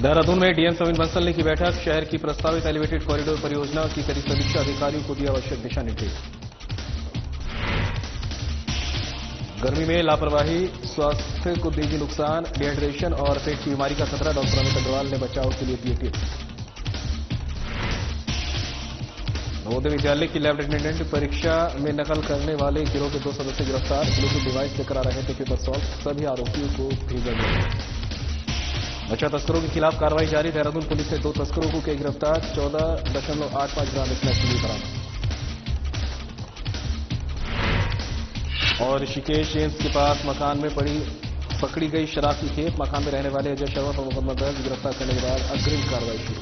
देहरादून में डीएम सविन बंसल ने की बैठक। शहर की प्रस्तावित एलिवेटेड कॉरिडोर परियोजना की करी समीक्षा। अधिकारियों को दिया आवश्यक दिशा निर्देश। गर्मी में लापरवाही स्वास्थ्य को देगी नुकसान। डिहाइड्रेशन और पेट की बीमारी का खतरा। डॉक्टर अमित अग्रवाल ने बचाव के लिए दिए टिप्स। नवोदय विद्यालय की लैब अटेंडेंट परीक्षा में नकल करने वाले गिरोह के 2 सदस्य गिरफ्तार। ब्लूटूथ डिवाइस से करा रहे थे पेपर सॉल्व। सभी आरोपियों को भेजा गया। नशा तस्करों के खिलाफ कार्रवाई जारी। देहरादून पुलिस ने 2 तस्करों को किया गिरफ्तार। 14.85 ग्राम स्मैक बरामद। और ऋषिकेश एम्स के पास मकान में पकड़ी गई शराब की खेप। मकान में रहने वाले अजय शर्मा पर मुकदमा दर्ज। गिरफ्तार करने के बाद अग्रिम कार्रवाई शुरू।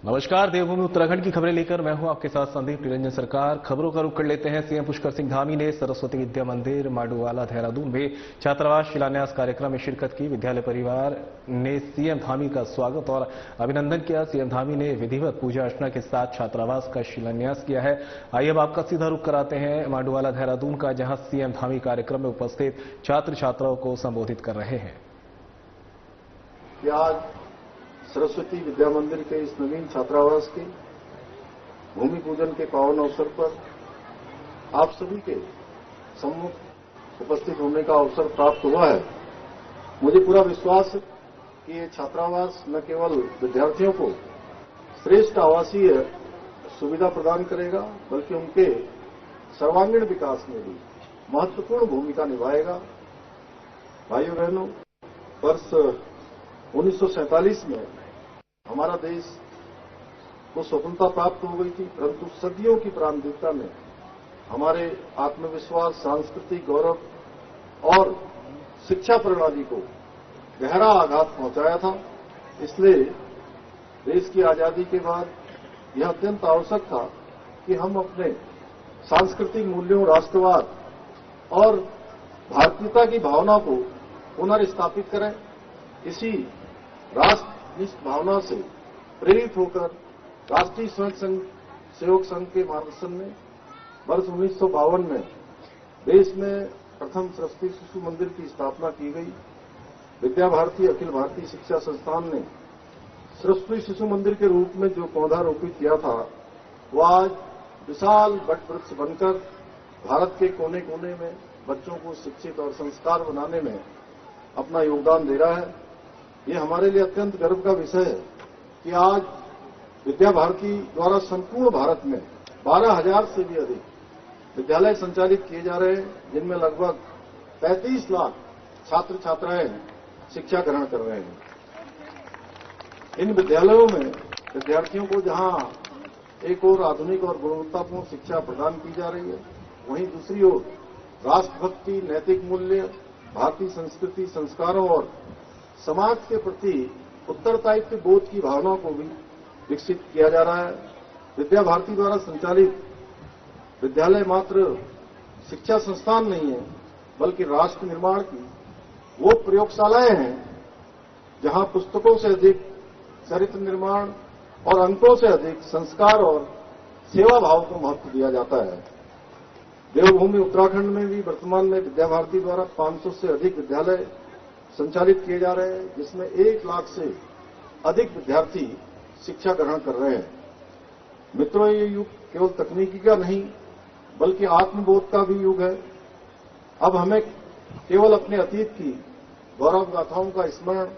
नमस्कार, देवभूमि उत्तराखंड की खबरें लेकर मैं हूं आपके साथ संदीप निरंजन सरकार। खबरों का रुख कर लेते हैं। सीएम पुष्कर सिंह धामी ने सरस्वती विद्या मंदिर माडूवाला देहरादून में छात्रावास शिलान्यास कार्यक्रम में शिरकत की। विद्यालय परिवार ने सीएम धामी का स्वागत और अभिनंदन किया। सीएम धामी ने विधिवत पूजा अर्चना के साथ छात्रावास का शिलान्यास किया है। आइए अब आपका सीधा रुख कराते हैं माडूवाला देहरादून का, जहां सीएम धामी कार्यक्रम में उपस्थित छात्र छात्राओं को संबोधित कर रहे हैं। सरस्वती विद्या मंदिर के इस नवीन छात्रावास के भूमि पूजन के पावन अवसर पर आप सभी के सम्मुख उपस्थित होने का अवसर प्राप्त हुआ है। मुझे पूरा विश्वास है कि ये छात्रावास न केवल विद्यार्थियों को श्रेष्ठ आवासीय सुविधा प्रदान करेगा, बल्कि उनके सर्वांगीण विकास में भी महत्वपूर्ण भूमिका निभाएगा। भाइयों बहनों, वर्ष 1947 में हमारा देश को स्वतंत्रता प्राप्त हो गई थी, परंतु सदियों की प्रारंभिकता में हमारे आत्मविश्वास, सांस्कृतिक गौरव और शिक्षा प्रणाली को गहरा आघात पहुंचाया था। इसलिए देश की आजादी के बाद यह अत्यंत आवश्यक था कि हम अपने सांस्कृतिक मूल्यों, राष्ट्रवाद और भारतीयता की भावना को पुनर्स्थापित करें। इसी राष्ट्रनिष्ठ भावना से प्रेरित होकर राष्ट्रीय स्वयं सेवक संघ के मार्गदर्शन में वर्ष 1952 में देश में प्रथम सरस्वती शिशु मंदिर की स्थापना की गई। विद्या भारती अखिल भारतीय शिक्षा संस्थान ने सरस्वती शिशु मंदिर के रूप में जो पौधा रोपित किया था, वह आज विशाल वट वृक्ष बनकर भारत के कोने कोने में बच्चों को शिक्षित और संस्कार बनाने में अपना योगदान दे रहा है। ये हमारे लिए अत्यंत गर्व का विषय है कि आज विद्या भारती द्वारा संपूर्ण भारत में 12,000 से भी अधिक विद्यालय संचालित किए जा रहे हैं, जिनमें लगभग 35 लाख छात्र छात्राएं शिक्षा ग्रहण कर रहे हैं। इन विद्यालयों में विद्यार्थियों को जहां एक ओर आधुनिक और गुणवत्तापूर्ण शिक्षा प्रदान की जा रही है, वहीं दूसरी ओर राष्ट्रभक्ति, नैतिक मूल्य, भारतीय संस्कृति, संस्कारों और समाज के प्रति उत्तरदायित्व बोध की भावना को भी विकसित किया जा रहा है। विद्या भारती द्वारा संचालित विद्यालय मात्र शिक्षा संस्थान नहीं है, बल्कि राष्ट्र निर्माण की वो प्रयोगशालाएं हैं जहां पुस्तकों से अधिक चरित्र निर्माण और अंकों से अधिक संस्कार और सेवा भाव को महत्व दिया जाता है। देवभूमि उत्तराखंड में भी वर्तमान में विद्या भारती द्वारा 500 से अधिक विद्यालय संचालित किए जा रहे हैं, जिसमें 1 लाख से अधिक विद्यार्थी शिक्षा ग्रहण कर रहे हैं। मित्रों, ये युग केवल तकनीकी का नहीं, बल्कि आत्मबोध का भी युग है। अब हमें केवल अपने अतीत की गौरव गाथाओं का स्मरण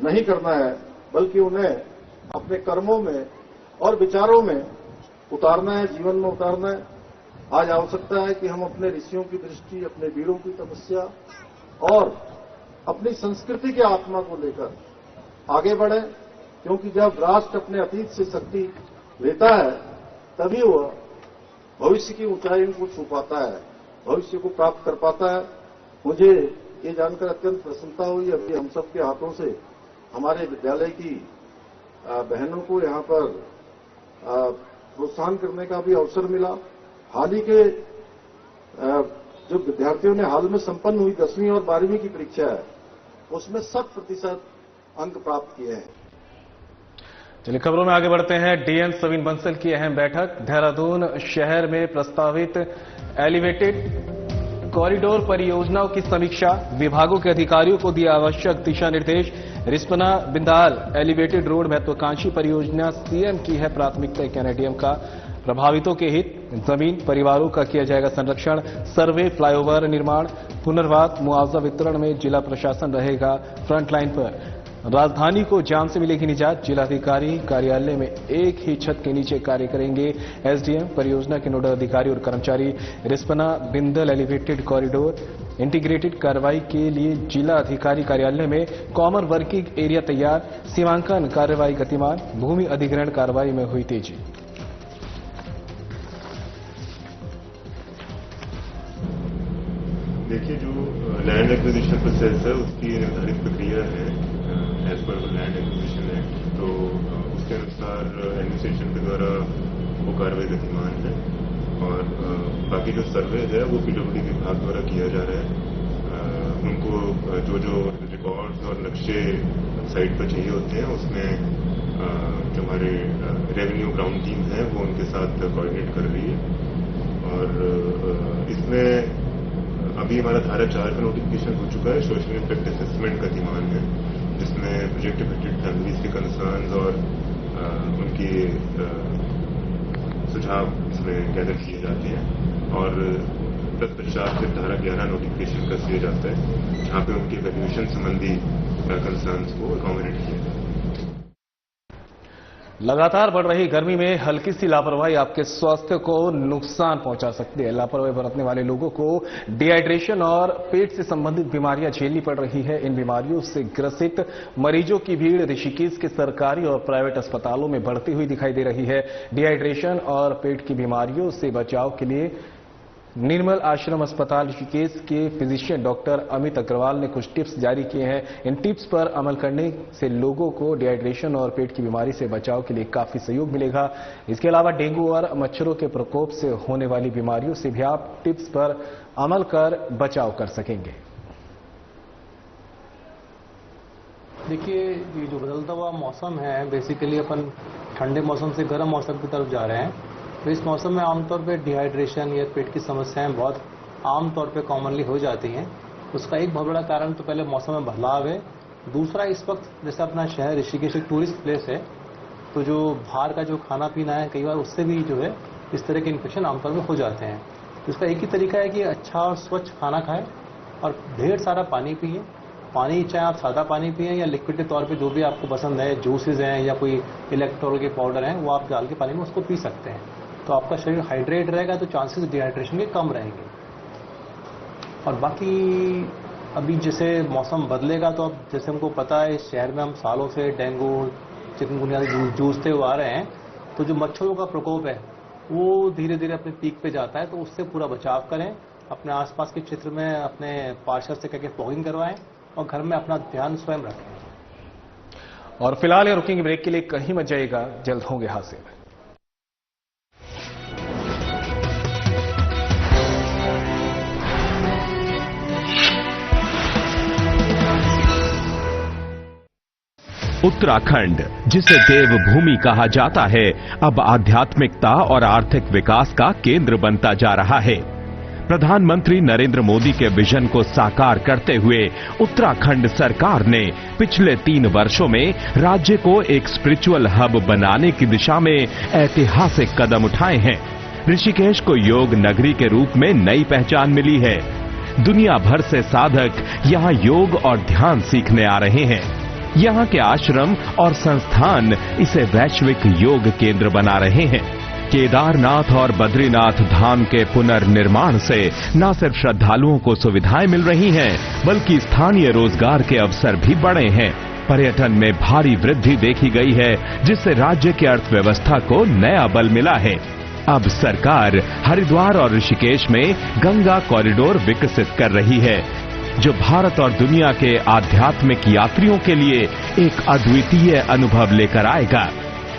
नहीं करना है, बल्कि उन्हें अपने कर्मों में और विचारों में उतारना है, जीवन में उतारना है। आज आवश्यकता है कि हम अपने ऋषियों की दृष्टि, अपने वीरों की तपस्या और अपनी संस्कृति के आत्मा को लेकर आगे बढ़े, क्योंकि जब राष्ट्र अपने अतीत से शक्ति लेता है, तभी वह भविष्य की ऊंचाइयों को छू पाता है, भविष्य को प्राप्त कर पाता है। मुझे ये जानकर अत्यंत प्रसन्नता हुई। अभी हम सबके हाथों से हमारे विद्यालय की बहनों को यहाँ पर प्रोत्साहन करने का भी अवसर मिला। हाल ही के जो विद्यार्थियों ने हाल में संपन्न हुई 10वीं और 12वीं की परीक्षा है, उसमें 100% अंक प्राप्त किए हैं। चलिए खबरों में आगे बढ़ते हैं। डीएम सविन बंसल की अहम बैठक। देहरादून शहर में प्रस्तावित एलिवेटेड कॉरिडोर परियोजनाओं की समीक्षा, विभागों के अधिकारियों को दिया आवश्यक दिशा निर्देश। रिस्पना बिंदाल एलिवेटेड रोड महत्वाकांक्षी परियोजना सीएम की है प्राथमिकता, कैनेडियम का प्रभावितों के हित, जमीन परिवारों का किया जाएगा संरक्षण। सर्वे, फ्लाईओवर निर्माण, पुनर्वास, मुआवजा वितरण में जिला प्रशासन रहेगा फ्रंटलाइन पर। राजधानी को जाम से मिलेगी निजात, जिलाधिकारी कार्यालय में एक ही छत के नीचे कार्य करेंगे एसडीएम, परियोजना के नोडल अधिकारी और कर्मचारी। Rispana Bindal elevated corridor integrated कार्रवाई के लिए जिला अधिकारी कार्यालय में कॉमन वर्किंग एरिया तैयार, सीमांकन कार्रवाई गतिमान, भूमि अधिग्रहण कार्रवाई में हुई तेजी। देखिए, जो लैंड एक्विजिशन प्रोसेस है उसकी निर्धारित प्रक्रिया है as per land acquisition act, तो उसके अनुसार एडमिनिस्ट्रेशन के द्वारा वो कार्रवाई गतिमान है और बाकी जो सर्वे है वो पीडब्ल्यूडी विभाग द्वारा किया जा रहा है। उनको जो रिकॉर्ड्स और नक्शे साइट पर चाहिए होते हैं उसमें जो हमारे रेवेन्यू ग्राउंड टीम है वो उनके साथ कोऑर्डिनेट कर रही है और इसमें अभी हमारा धारा 4 का नोटिफिकेशन हो चुका है। सोशल इम्पैक्ट असेसमेंट गतिमान है जिसमें प्रोजेक्ट अफेक्टेड फैमिलीज के कंसर्न्स और उनके सुझाव इसमें गैदर किए जाते हैं और तत्पश्चात फिर धारा 11 नोटिफिकेशन कर दिया जाता है जहां पे उनके वैल्यूएशन संबंधी कंसर्न्स को अकोमोडेट किया जाता है। लगातार बढ़ रही गर्मी में हल्की सी लापरवाही आपके स्वास्थ्य को नुकसान पहुंचा सकती है। लापरवाही बरतने वाले लोगों को डिहाइड्रेशन और पेट से संबंधित बीमारियां झेलनी पड़ रही है। इन बीमारियों से ग्रसित मरीजों की भीड़ ऋषिकेश के सरकारी और प्राइवेट अस्पतालों में बढ़ती हुई दिखाई दे रही है। डिहाइड्रेशन और पेट की बीमारियों से बचाव के लिए निर्मल आश्रम अस्पताल ऋषिकेश के फिजिशियन डॉक्टर अमित अग्रवाल ने कुछ टिप्स जारी किए हैं। इन टिप्स पर अमल करने से लोगों को डिहाइड्रेशन और पेट की बीमारी से बचाव के लिए काफी सहयोग मिलेगा। इसके अलावा डेंगू और मच्छरों के प्रकोप से होने वाली बीमारियों से भी आप टिप्स पर अमल कर बचाव कर सकेंगे। देखिए, ये जो बदलता हुआ मौसम है, बेसिकली अपन ठंडे मौसम से गर्म मौसम की तरफ जा रहे हैं। तो इस मौसम में आमतौर पे डिहाइड्रेशन या पेट की समस्याएं बहुत आमतौर पे कॉमनली हो जाती हैं। उसका एक बहुत बड़ा कारण तो पहले मौसम में बदलाव है। दूसरा, इस वक्त जैसे अपना शहर ऋषिकेश एक टूरिस्ट प्लेस है, तो जो बाहर का जो खाना पीना है कई बार उससे भी जो है इस तरह के इन्फेक्शन आमतौर पर हो जाते हैं। तो इसका एक ही तरीका है कि अच्छा और स्वच्छ खाना खाएं और ढेर सारा पानी पिए। पानी चाहे आप सादा पानी पिए या लिक्विड के तौर पे जो भी आपको पसंद है, जूसेस हैं या कोई इलेक्ट्रोल के पाउडर हैं, वो आप डाल के पानी में उसको पी सकते हैं। तो आपका शरीर हाइड्रेट रहेगा तो चांसेस डिहाइड्रेशन के कम रहेंगे। और बाकी अभी जैसे मौसम बदलेगा तो अब जैसे हमको पता है इस शहर में हम सालों से डेंगू चिकनगुनिया जूझते हुए आ रहे हैं, तो जो मच्छरों का प्रकोप है वो धीरे धीरे अपने पीक पे जाता है। तो उससे पूरा बचाव करें, अपने आसपास के क्षेत्र में अपने पार्षद से कहकर फॉगिंग करवाएं और घर में अपना ध्यान स्वयं रखें। और फिलहाल रुकेंगे ब्रेक के लिए, कहीं मत जाइएगा, जल्द होंगे हासिल। उत्तराखंड, जिसे देवभूमि कहा जाता है, अब आध्यात्मिकता और आर्थिक विकास का केंद्र बनता जा रहा है। प्रधानमंत्री नरेंद्र मोदी के विजन को साकार करते हुए उत्तराखंड सरकार ने पिछले 3 वर्षों में राज्य को एक स्पिरिचुअल हब बनाने की दिशा में ऐतिहासिक कदम उठाए हैं। ऋषिकेश को योग नगरी के रूप में नई पहचान मिली है। दुनिया भर से साधक यहां योग और ध्यान सीखने आ रहे हैं। यहां के आश्रम और संस्थान इसे वैश्विक योग केंद्र बना रहे हैं। केदारनाथ और बद्रीनाथ धाम के पुनर्निर्माण से न सिर्फ श्रद्धालुओं को सुविधाएं मिल रही हैं, बल्कि स्थानीय रोजगार के अवसर भी बढ़े हैं। पर्यटन में भारी वृद्धि देखी गई है, जिससे राज्य की अर्थव्यवस्था को नया बल मिला है। अब सरकार हरिद्वार और ऋषिकेश में गंगा कॉरिडोर विकसित कर रही है, जो भारत और दुनिया के आध्यात्मिक यात्रियों के लिए एक अद्वितीय अनुभव लेकर आएगा।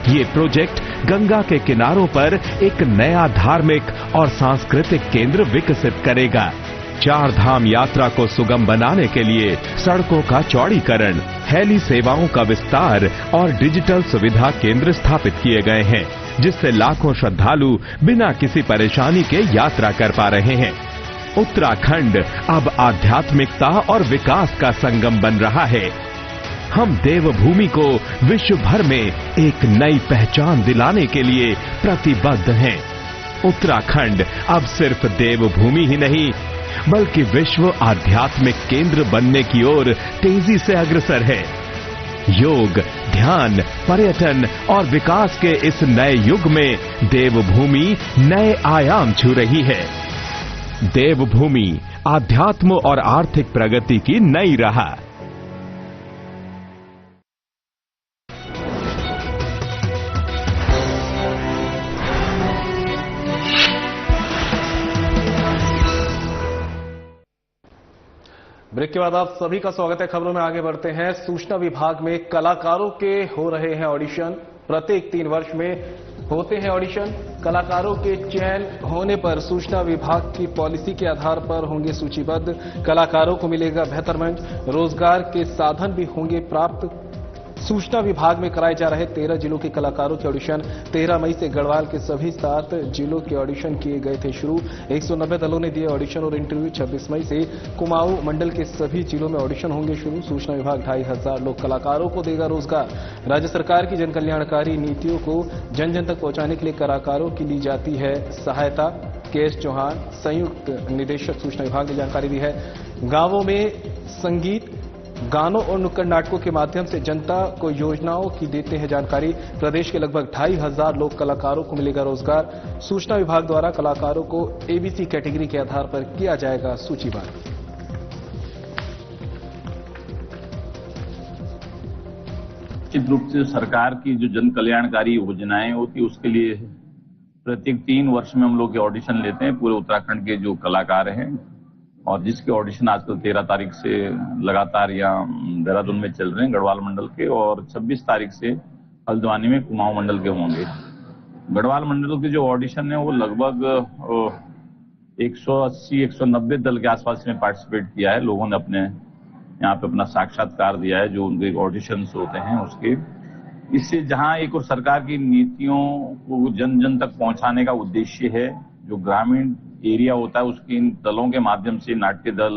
ये प्रोजेक्ट गंगा के किनारों पर एक नया धार्मिक और सांस्कृतिक केंद्र विकसित करेगा। 4 धाम यात्रा को सुगम बनाने के लिए सड़कों का चौड़ीकरण, हेली सेवाओं का विस्तार और डिजिटल सुविधा केंद्र स्थापित किए गए हैं, जिससे लाखों श्रद्धालु बिना किसी परेशानी के यात्रा कर पा रहे हैं। उत्तराखंड अब आध्यात्मिकता और विकास का संगम बन रहा है। हम देवभूमि को विश्व भर में एक नई पहचान दिलाने के लिए प्रतिबद्ध हैं। उत्तराखंड अब सिर्फ देवभूमि ही नहीं, बल्कि विश्व आध्यात्मिक केंद्र बनने की ओर तेजी से अग्रसर है। योग, ध्यान, पर्यटन और विकास के इस नए युग में देवभूमि नए आयाम छू रही है। देवभूमि आध्यात्म और आर्थिक प्रगति की नई राह। ब्रेक के बाद आप सभी का स्वागत है। खबरों में आगे बढ़ते हैं। सूचना विभाग में कलाकारों के हो रहे हैं ऑडिशन। प्रत्येक 3 वर्ष में होते हैं ऑडिशन। कलाकारों के चयन होने पर सूचना विभाग की पॉलिसी के आधार पर होंगे सूचीबद्ध। कलाकारों को मिलेगा बेहतर मंच, रोजगार के साधन भी होंगे प्राप्त। सूचना विभाग में कराए जा रहे 13 जिलों के कलाकारों के ऑडिशन 13 मई से गढ़वाल के सभी 7 जिलों के ऑडिशन किए गए थे शुरू। 190 दलों ने दिए ऑडिशन और इंटरव्यू। 26 मई से कुमाऊं मंडल के सभी जिलों में ऑडिशन होंगे शुरू। सूचना विभाग 2500 लोक कलाकारों को देगा रोजगार। राज्य सरकार की जन कल्याणकारी नीतियों को जन जन तक पहुंचाने के लिए कलाकारों की ली जाती है सहायता। के.एस. चौहान, संयुक्त निदेशक सूचना विभाग ने जानकारी दी है। गांवों में संगीत, गानों और नुक्कड़ नाटकों के माध्यम से जनता को योजनाओं की देते हैं जानकारी। प्रदेश के लगभग 2500 लोक कलाकारों को मिलेगा रोजगार। सूचना विभाग द्वारा कलाकारों को एबीसी कैटेगरी के आधार पर किया जाएगा सूचीबद्ध। निश्चित रूप से सरकार की जो जन कल्याणकारी योजनाएं होती है उसके लिए प्रत्येक 3 वर्ष में हम लोग के ऑडिशन लेते हैं पूरे उत्तराखंड के जो कलाकार हैं, और जिसके ऑडिशन आजकल 13 तारीख से लगातार यहाँ देहरादून में चल रहे हैं गढ़वाल मंडल के, और 26 तारीख से हल्द्वानी में कुमाऊं मंडल के होंगे। गढ़वाल मंडल के जो ऑडिशन है वो लगभग 180-190 दल के आसपास में पार्टिसिपेट किया है। लोगों ने अपने यहाँ पे अपना साक्षात्कार दिया है जो उनके ऑडिशंस होते हैं उसके। इससे जहां एक और सरकार की नीतियों को जन जन तक पहुंचाने का उद्देश्य है, जो ग्रामीण एरिया होता है उसकी इन दलों के माध्यम से, नाट्य दल,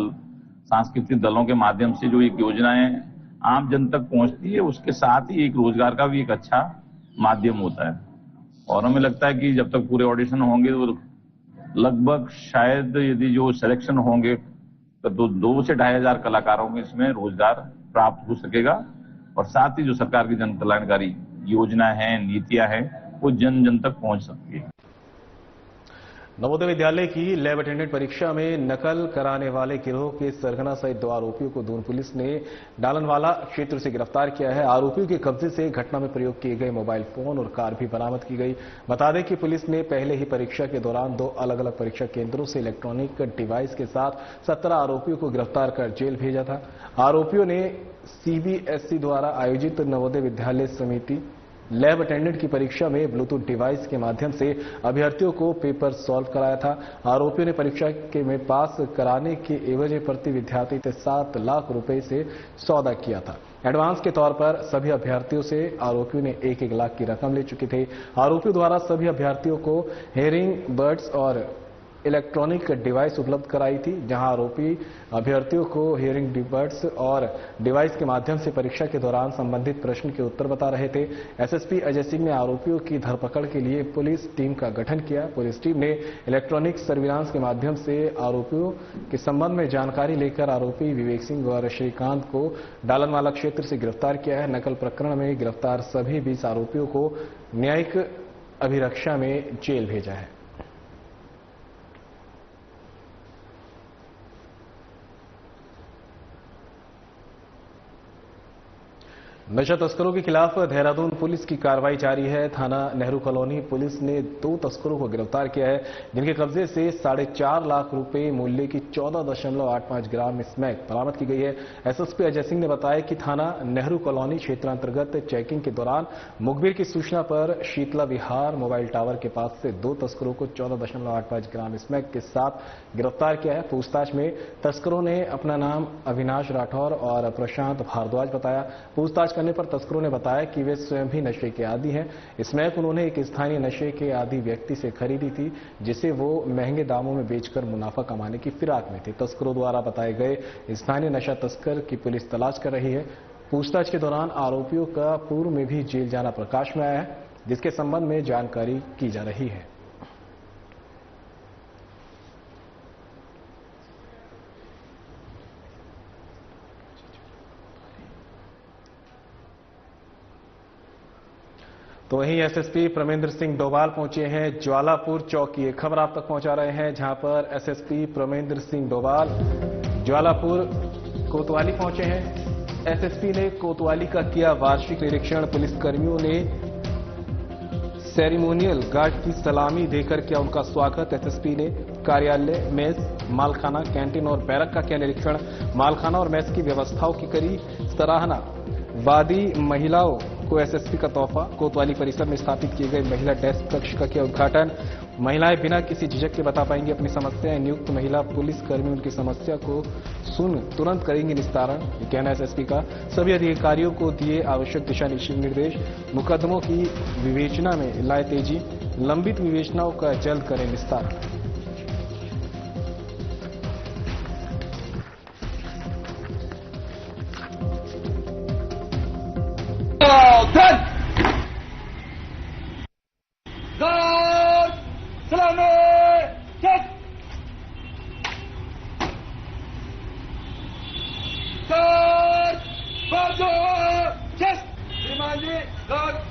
सांस्कृतिक दलों के माध्यम से जो एक योजनाएं आम जन तक पहुंचती है, उसके साथ ही एक रोजगार का भी एक अच्छा माध्यम होता है। और हमें लगता है कि जब तक पूरे ऑडिशन होंगे तो लगभग शायद यदि जो सिलेक्शन होंगे तो 2 से 2500 कलाकारों को इसमें रोजगार प्राप्त हो सकेगा, और साथ ही जो सरकार की जन कल्याणकारी योजना है, नीतियां हैं, वो जन जन तक पहुंच सकती है। नवोदय विद्यालय की लैब अटेंडेंट परीक्षा में नकल कराने वाले गिरोह के सरगना सहित 2 आरोपियों को दून पुलिस ने डालनवाला क्षेत्र से गिरफ्तार किया है। आरोपियों के कब्जे से घटना में प्रयोग किए गए मोबाइल फोन और कार भी बरामद की गई। बता दें कि पुलिस ने पहले ही परीक्षा के दौरान 2 अलग अलग परीक्षा केंद्रों से इलेक्ट्रॉनिक डिवाइस के साथ 17 आरोपियों को गिरफ्तार कर जेल भेजा था। आरोपियों ने सीबीएसई द्वारा आयोजित नवोदय विद्यालय समिति लैब अटेंडेंट की परीक्षा में ब्लूटूथ डिवाइस के माध्यम से अभ्यर्थियों को पेपर सॉल्व कराया था। आरोपियों ने परीक्षा के में पास कराने के एवज प्रति विद्यार्थी से 7 लाख रुपए से सौदा किया था। एडवांस के तौर पर सभी अभ्यर्थियों से आरोपियों ने 1-1 लाख की रकम ले चुके थे। आरोपियों द्वारा सभी अभ्यर्थियों को हेयरिंग बर्ड्स और इलेक्ट्रॉनिक डिवाइस उपलब्ध कराई थी। जहां आरोपी अभ्यर्थियों को हियरिंग बर्ड्स और डिवाइस के माध्यम से परीक्षा के दौरान संबंधित प्रश्न के उत्तर बता रहे थे। एसएसपी अजय सिंह ने आरोपियों की धरपकड़ के लिए पुलिस टीम का गठन किया। पुलिस टीम ने इलेक्ट्रॉनिक सर्विलांस के माध्यम से आरोपियों के संबंध में जानकारी लेकर आरोपी विवेक सिंह और श्रीकांत को डालनवाला क्षेत्र से गिरफ्तार किया है। नकल प्रकरण में गिरफ्तार सभी 20 आरोपियों को न्यायिक अभिरक्षा में जेल भेजा है। नशा तस्करों के खिलाफ देहरादून पुलिस की कार्रवाई जारी है। थाना नेहरू कॉलोनी पुलिस ने 2 तस्करों को गिरफ्तार किया है, जिनके कब्जे से 4.5 लाख रुपए मूल्य की 14.85 ग्राम स्मैक बरामद की गई है। एसएसपी अजय सिंह ने बताया कि थाना नेहरू कॉलोनी क्षेत्रांतर्गत चेकिंग के दौरान मुखबिर की सूचना पर शीतला विहार मोबाइल टावर के पास से 2 तस्करों को 14.85 ग्राम स्मैक के साथ गिरफ्तार किया है। पूछताछ में तस्करों ने अपना नाम अविनाश राठौर और प्रशांत भारद्वाज बताया। पूछताछ करने पर तस्करों ने बताया कि वे स्वयं भी नशे के आदी हैं। स्मैक उन्होंने एक स्थानीय नशे के आदी व्यक्ति से खरीदी थी, जिसे वो महंगे दामों में बेचकर मुनाफा कमाने की फिराक में थे। तस्करों द्वारा बताए गए स्थानीय नशा तस्कर की पुलिस तलाश कर रही है। पूछताछ के दौरान आरोपियों का पूर्व में भी जेल जाना प्रकाश में आया है, जिसके संबंध में जानकारी की जा रही है। तो वहीं एसएसपी प्रमेंद्र सिंह डोभाल पहुंचे हैं ज्वालापुर चौकी। एक खबर आप तक पहुंचा रहे हैं, जहां पर एसएसपी प्रमेंद्र सिंह डोभाल ज्वालापुर कोतवाली पहुंचे हैं। एसएसपी ने कोतवाली का किया वार्षिक निरीक्षण। पुलिसकर्मियों ने सेरेमोनियल गार्ड की सलामी देकर किया उनका स्वागत। एसएसपी ने कार्यालय, मेस, मालखाना, कैंटीन और बैरक का किया निरीक्षण। मालखाना और मेस की व्यवस्थाओं की करी सराहना। वादी महिलाओं को एसएसपी का तोहफा। कोतवाली परिसर में स्थापित किए गए महिला डेस्क कक्ष का किया उद्घाटन। महिलाएं बिना किसी झिझक के बता पाएंगी अपनी समस्याएं। नियुक्त महिला पुलिसकर्मी उनकी समस्या को सुन तुरंत करेंगे निस्तारण, ये कहना एसएसपी का। सभी अधिकारियों को दिए आवश्यक दिशा निर्देश। मुकदमों की विवेचना में लाए तेजी। लंबित विवेचनाओं का जल्द करें निस्तारण।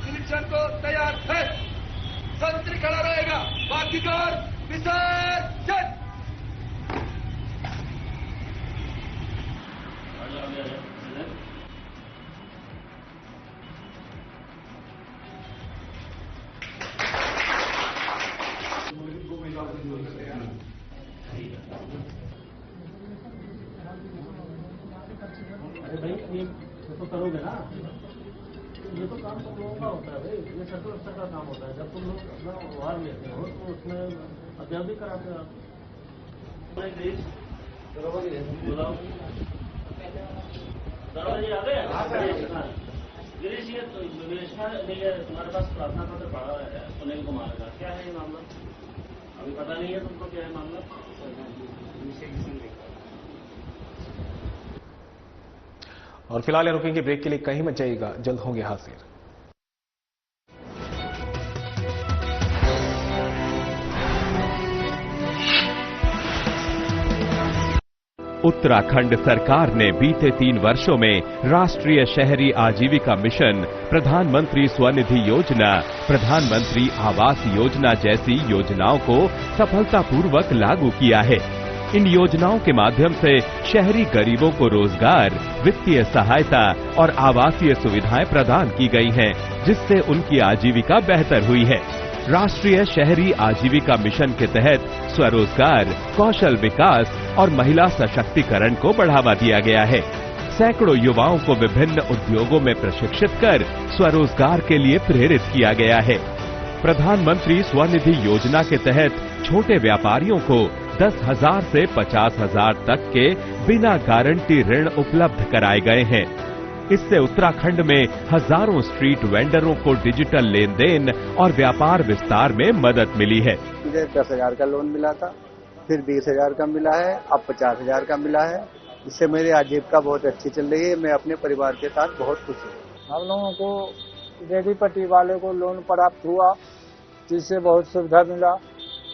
सिलेक्शन को तैयार है, संतरी खड़ा रहेगा, बाकी कार विसर्जन। अरे भाई ये तो करोगे ना, ये तो काम तुम लोगों का होता है भाई, ये सर्कल स्तर का काम होता है। जब तुम लोग अपना व्यवहार लेते हो तो उसमें अध्ययन भी कराते हो आप। गिरीश, ये विवेचना नहीं है, तुम्हारे पास प्रार्थना पत्र पड़ा है सुनील कुमार का, क्या है ये मामला? अभी पता नहीं है तुमको क्या है मामला? और फिलहाल ये रुकेंगे ब्रेक के लिए, कहीं मत जाइएगा, जल्द होंगे हाजिर। उत्तराखंड सरकार ने बीते 3 वर्षों में राष्ट्रीय शहरी आजीविका मिशन, प्रधानमंत्री स्वनिधि योजना, प्रधानमंत्री आवास योजना जैसी योजनाओं को सफलतापूर्वक लागू किया है। इन योजनाओं के माध्यम से शहरी गरीबों को रोजगार, वित्तीय सहायता और आवासीय सुविधाएं प्रदान की गई हैं, जिससे उनकी आजीविका बेहतर हुई है। राष्ट्रीय शहरी आजीविका मिशन के तहत स्वरोजगार, कौशल विकास और महिला सशक्तिकरण को बढ़ावा दिया गया है। सैकड़ों युवाओं को विभिन्न उद्योगों में प्रशिक्षित कर स्वरोजगार के लिए प्रेरित किया गया है। प्रधानमंत्री स्वनिधि योजना के तहत छोटे व्यापारियों को 10,000 से 50,000 तक के बिना गारंटी ऋण उपलब्ध कराए गए हैं। इससे उत्तराखंड में हजारों स्ट्रीट वेंडरों को डिजिटल लेन देन और व्यापार विस्तार में मदद मिली है। मुझे 10,000 का लोन मिला था, फिर 20,000 का मिला है, अब 50,000 का मिला है। इससे मेरी आजीविका बहुत अच्छी चल रही है। मैं अपने परिवार के साथ बहुत खुश हूँ। हम लोगों को रेडी पट्टी वाले को लोन प्राप्त हुआ, जिससे बहुत सुविधा मिला।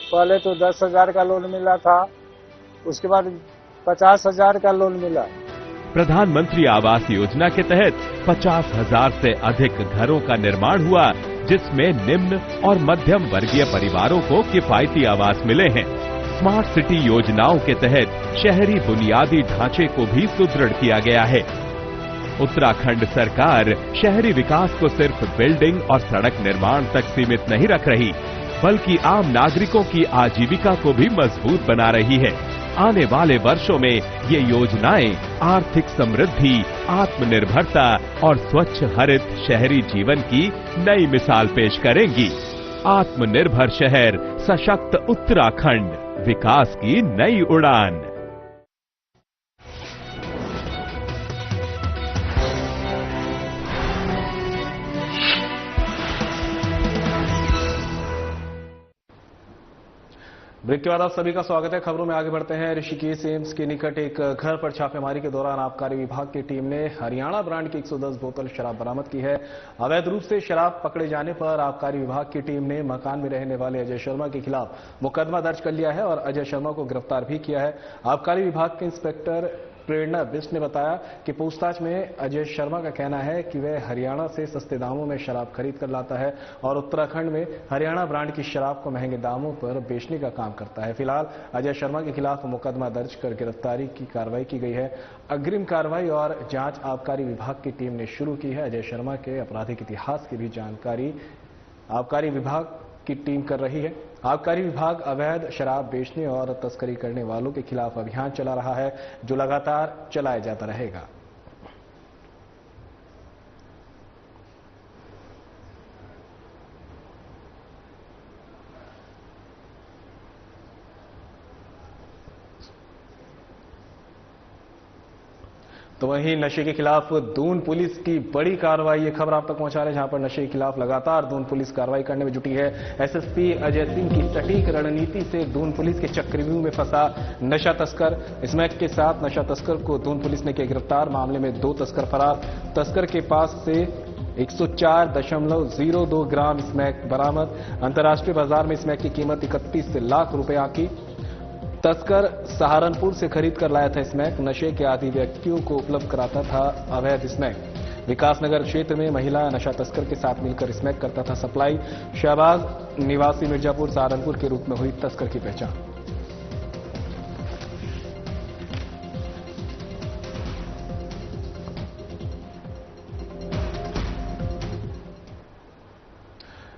पहले तो 10,000 का लोन मिला था, उसके बाद 50,000 का लोन मिला। प्रधानमंत्री आवास योजना के तहत 50,000 से अधिक घरों का निर्माण हुआ, जिसमें निम्न और मध्यम वर्गीय परिवारों को किफायती आवास मिले हैं। स्मार्ट सिटी योजनाओं के तहत शहरी बुनियादी ढांचे को भी सुदृढ़ किया गया है। उत्तराखंड सरकार शहरी विकास को सिर्फ बिल्डिंग और सड़क निर्माण तक सीमित नहीं रख रही, बल्कि आम नागरिकों की आजीविका को भी मजबूत बना रही है। आने वाले वर्षों में ये योजनाएं आर्थिक समृद्धि, आत्मनिर्भरता और स्वच्छ हरित शहरी जीवन की नई मिसाल पेश करेंगी। आत्मनिर्भर शहर, सशक्त उत्तराखंड, विकास की नई उड़ान। ब्रेक के बाद आप सभी का स्वागत है। खबरों में आगे बढ़ते हैं। ऋषिकेश एम्स के निकट एक घर पर छापेमारी के दौरान आबकारी विभाग की टीम ने हरियाणा ब्रांड की 110 बोतल शराब बरामद की है। अवैध रूप से शराब पकड़े जाने पर आबकारी विभाग की टीम ने मकान में रहने वाले अजय शर्मा के खिलाफ मुकदमा दर्ज कर लिया है और अजय शर्मा को गिरफ्तार भी किया है। आबकारी विभाग के इंस्पेक्टर प्रेरणा बिष्ट ने बताया कि पूछताछ में अजय शर्मा का कहना है कि वह हरियाणा से सस्ते दामों में शराब खरीद कर लाता है और उत्तराखंड में हरियाणा ब्रांड की शराब को महंगे दामों पर बेचने का काम करता है। फिलहाल अजय शर्मा के खिलाफ मुकदमा दर्ज कर गिरफ्तारी की कार्रवाई की गई है। अग्रिम कार्रवाई और जांच आबकारी विभाग की टीम ने शुरू की है। अजय शर्मा के आपराधिक इतिहास की भी जानकारी आबकारी विभाग की टीम कर रही है। आबकारी विभाग अवैध शराब बेचने और तस्करी करने वालों के खिलाफ अभियान चला रहा है, जो लगातार चलाया जाता रहेगा। तो वहीं नशे के खिलाफ दून पुलिस की बड़ी कार्रवाई, ये खबर आप तक पहुंचा रहे हैं, जहां पर नशे के खिलाफ लगातार दून पुलिस कार्रवाई करने में जुटी है। एसएसपी अजय सिंह की सटीक रणनीति से दून पुलिस के चक्रव्यूह में फंसा नशा तस्कर। स्मैक के साथ नशा तस्कर को दून पुलिस ने किया गिरफ्तार। मामले में 2 तस्कर फरार। तस्कर के पास से 104.02 ग्राम स्मैक बरामद। अंतर्राष्ट्रीय बाजार में स्मैक की कीमत 31 लाख रुपए आंकी। तस्कर सहारनपुर से खरीद कर लाया था स्मैक। नशे के आदि व्यक्तियों को उपलब्ध कराता था अवैध स्मैक। विकासनगर क्षेत्र में महिला नशा तस्कर के साथ मिलकर स्मैक करता था सप्लाई। शहबाज निवासी मिर्जापुर सहारनपुर के रूप में हुई तस्कर की पहचान।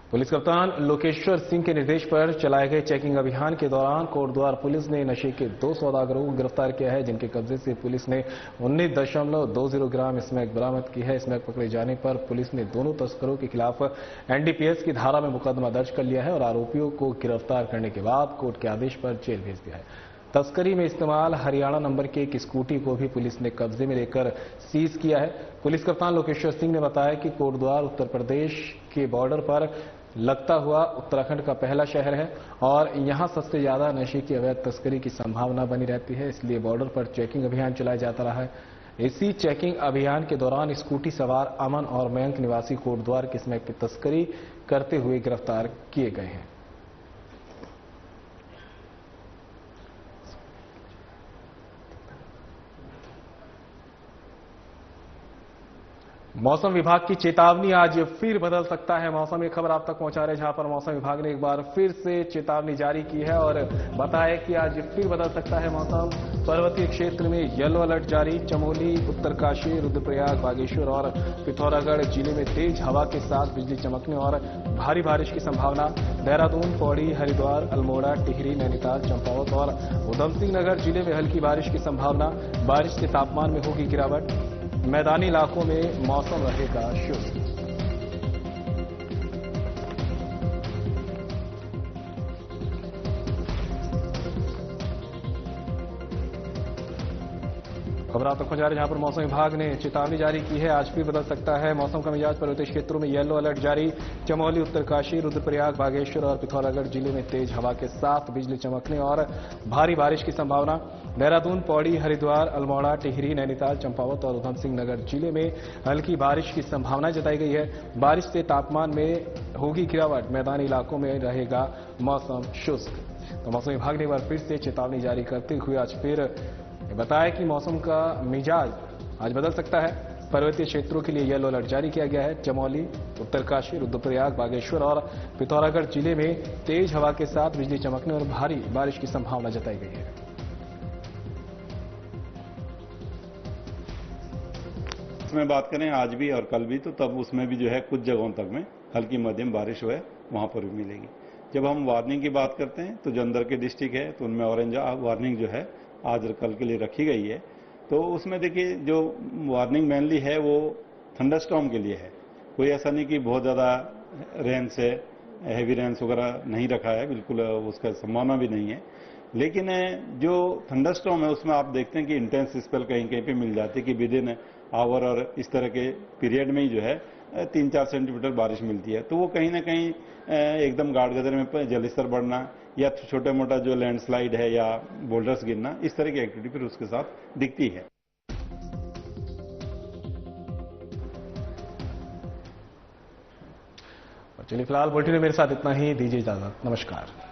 पुलिस कप्तान लोकेश्वर सिंह के निर्देश पर चलाए गए चेकिंग अभियान के दौरान कोटद्वार पुलिस ने नशे के 2 सौदागरों को गिरफ्तार किया है, जिनके कब्जे से पुलिस ने 19.20 ग्राम स्मैक बरामद की है। स्मैक पकड़े जाने पर पुलिस ने दोनों तस्करों के खिलाफ एनडीपीएस की धारा में मुकदमा दर्ज कर लिया है और आरोपियों को गिरफ्तार करने के बाद कोर्ट के आदेश पर जेल भेज दिया है। तस्करी में इस्तेमाल हरियाणा नंबर की एक स्कूटी को भी पुलिस ने कब्जे में लेकर सीज किया है। पुलिस कप्तान लोकेश्वर सिंह ने बताया कि कोटद्वार उत्तर प्रदेश के बॉर्डर पर लगता हुआ उत्तराखंड का पहला शहर है और यहां सबसे ज्यादा नशे की अवैध तस्करी की संभावना बनी रहती है, इसलिए बॉर्डर पर चेकिंग अभियान चलाया जाता रहा है। इसी चेकिंग अभियान के दौरान स्कूटी सवार अमन और मयंक निवासी कोटद्वार के स्मैक की तस्करी करते हुए गिरफ्तार किए गए हैं। मौसम विभाग की चेतावनी, आज फिर बदल सकता है मौसम। ये खबर आप तक पहुंचा रहे हैं, जहां पर मौसम विभाग ने एक बार फिर से चेतावनी जारी की है और बताया कि आज फिर बदल सकता है मौसम। पर्वतीय क्षेत्र में येलो अलर्ट जारी। चमोली, उत्तरकाशी, रुद्रप्रयाग, बागेश्वर और पिथौरागढ़ जिले में तेज हवा के साथ बिजली चमकने और भारी बारिश की संभावना। देहरादून, पौड़ी, हरिद्वार, अल्मोड़ा, टिहरी, नैनीताल, चंपावत और उधम सिंह नगर जिले में हल्की बारिश की संभावना। बारिश से तापमान में होगी गिरावट। मैदानी इलाकों में मौसम रहेगा शुष्क। खबर आप तक पहुंचा रहे जहां पर मौसम विभाग ने चेतावनी जारी की है, आज फिर बदल सकता है मौसम का मिजाज। पर्वतीय क्षेत्रों में येलो अलर्ट जारी। चमोली, उत्तरकाशी, रुद्रप्रयाग, बागेश्वर और पिथौरागढ़ जिले में तेज हवा के साथ बिजली चमकने और भारी बारिश की संभावना। देहरादून, पौड़ी, हरिद्वार, अल्मोड़ा, टिहरी, नैनीताल, चंपावत और उधम सिंह नगर जिले में हल्की बारिश की संभावना जताई गई है। बारिश से तापमान में होगी गिरावट। मैदानी इलाकों में रहेगा मौसम शुष्क। तो मौसम विभाग ने एक बार फिर से चेतावनी जारी करते हुए आज फिर बताया कि मौसम का मिजाज आज बदल सकता है। पर्वतीय क्षेत्रों के लिए येलो अलर्ट जारी किया गया है। चमोली, उत्तरकाशी, रुद्रप्रयाग, बागेश्वर और पिथौरागढ़ जिले में तेज हवा के साथ बिजली चमकने और भारी बारिश की संभावना जताई गई है। इसमें बात करें आज भी और कल भी, तो तब उसमें भी जो है कुछ जगहों तक में हल्की मध्यम बारिश है वहां पर भी मिलेगी। जब हम वार्निंग की बात करते हैं तो जो अंदर के डिस्ट्रिक्ट है तो उनमें ऑरेंज वार्निंग जो है आज और कल के लिए रखी गई है। तो उसमें देखिए जो वार्निंग मेनली है वो थंडरस्टॉर्म के लिए है। कोई ऐसा नहीं कि बहुत ज़्यादा रेन से हैवी रेन्स वगैरह नहीं रखा है, बिल्कुल उसका संभावना भी नहीं है। लेकिन जो थंडरस्टॉर्म है उसमें आप देखते हैं कि इंटेंस स्पेल कहीं कहीं पे मिल जाती है कि विद इन आवर और इस तरह के पीरियड में ही जो है 3-4 सेंटीमीटर बारिश मिलती है, तो वो कहीं ना कहीं एकदम गाढ़ गदर में जलस्तर बढ़ना या छोटा मोटा जो लैंडस्लाइड है या बोल्डर्स गिरना, इस तरह की एक्टिविटी फिर उसके साथ दिखती है। चलिए फिलहाल बुलेटिन में मेरे साथ इतना ही, दीजिए इजाजत, नमस्कार।